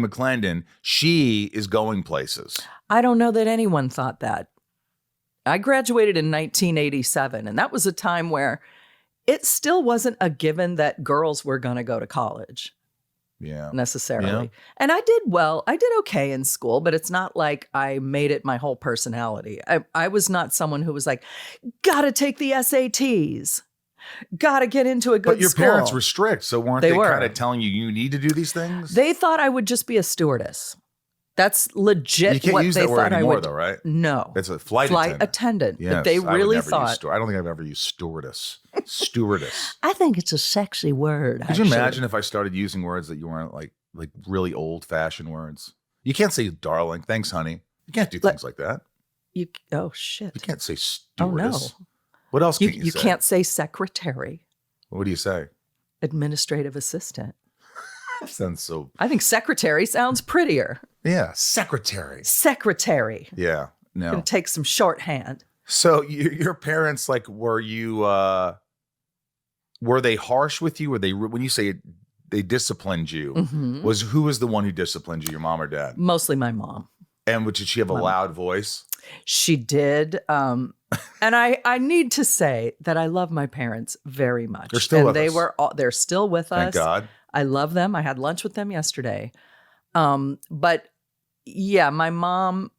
McClendon, she is going places. I don't know that anyone thought that. I graduated in 1987, and that was a time where it still wasn't a given that girls were going to go to college. Yeah. Necessarily. Yeah. And I did well. I did okay in school, but it's not like I made it my whole personality. I was not someone who was like, gotta take the SATs, gotta get into a good school. But your parents were strict, so weren't they were kind of telling you need to do these things? They thought I would just be a stewardess. That's legit. You can't what use they that word thought anymore, I would. though, right? No. It's a flight attendant. Yes, But they really thought. I don't think I've ever used stewardess. Stewardess. I think it's a sexy word. Could you imagine if I started using words that you weren't like really old fashioned words? You can't say darling. Thanks, honey. You can't do things like that. Oh, shit. You can't say stewardess. Oh, no. What else can you say? You can't say secretary. What do you say? Administrative assistant. Sounds so. I think secretary sounds prettier. Yeah, secretary. Secretary. Yeah, no. Gonna take some shorthand. So your parents, like, were they harsh with you? Were they, when you say they disciplined you, who was the one who disciplined you, your mom or dad? Mostly my mom. And did she have a loud voice? She did. And I need to say that I love my parents very much. They're still with us. They're still with us. Thank God. I love them. I had lunch with them yesterday. But yeah, my mom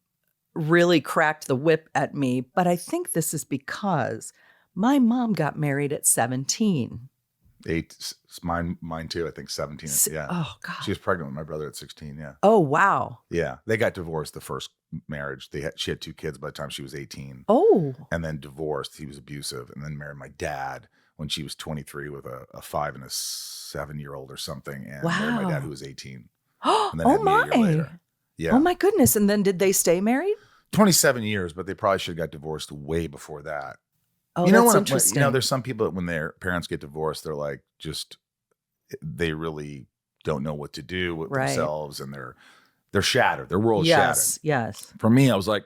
really cracked the whip at me. But I think this is because my mom got married at 17. Mine too. I think 17. Yeah. Oh God. She was pregnant with my brother at 16. Yeah. Oh wow. Yeah. They got divorced the first marriage. She had 2 kids by the time she was 18. Oh. And then divorced. He was abusive, and then married my dad when she was 23 with a 5 and a 7-year-old or something, and married my dad who was 18. And then had me a year later. Yeah. Oh my goodness. And then did they stay married? 27 years, but they probably should have got divorced way before that. Oh, that's interesting. There's some people that when their parents get divorced, they're like, they really don't know what to do with themselves, and they're shattered. Their world's shattered. Yes. For me, I was like,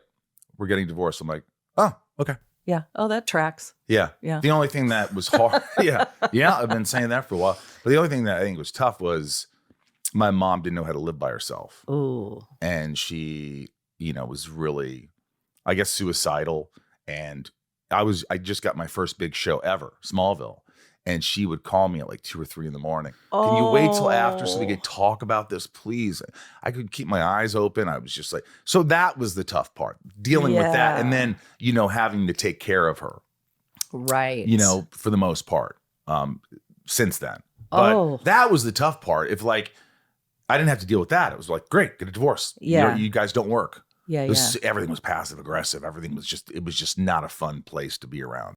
we're getting divorced. I'm like, oh, okay. Yeah. Oh, that tracks. Yeah. Yeah. The only thing that was hard. Yeah. I've been saying that for a while. But the only thing that I think was tough was my mom didn't know how to live by herself. Oh. And she, was really, I guess, suicidal. And I just got my first big show ever, Smallville. And she would call me at like 2 or 3 in the morning. Can you wait till after so we could talk about this, please? I could keep my eyes open. I was just like, so that was the tough part, dealing with that. And then, having to take care of her. Right. For the most part, since then. But that was the tough part. If I didn't have to deal with that. It was like, great, get a divorce. Yeah. You guys don't work. Yeah. Everything was passive aggressive. Everything was it was just not a fun place to be around.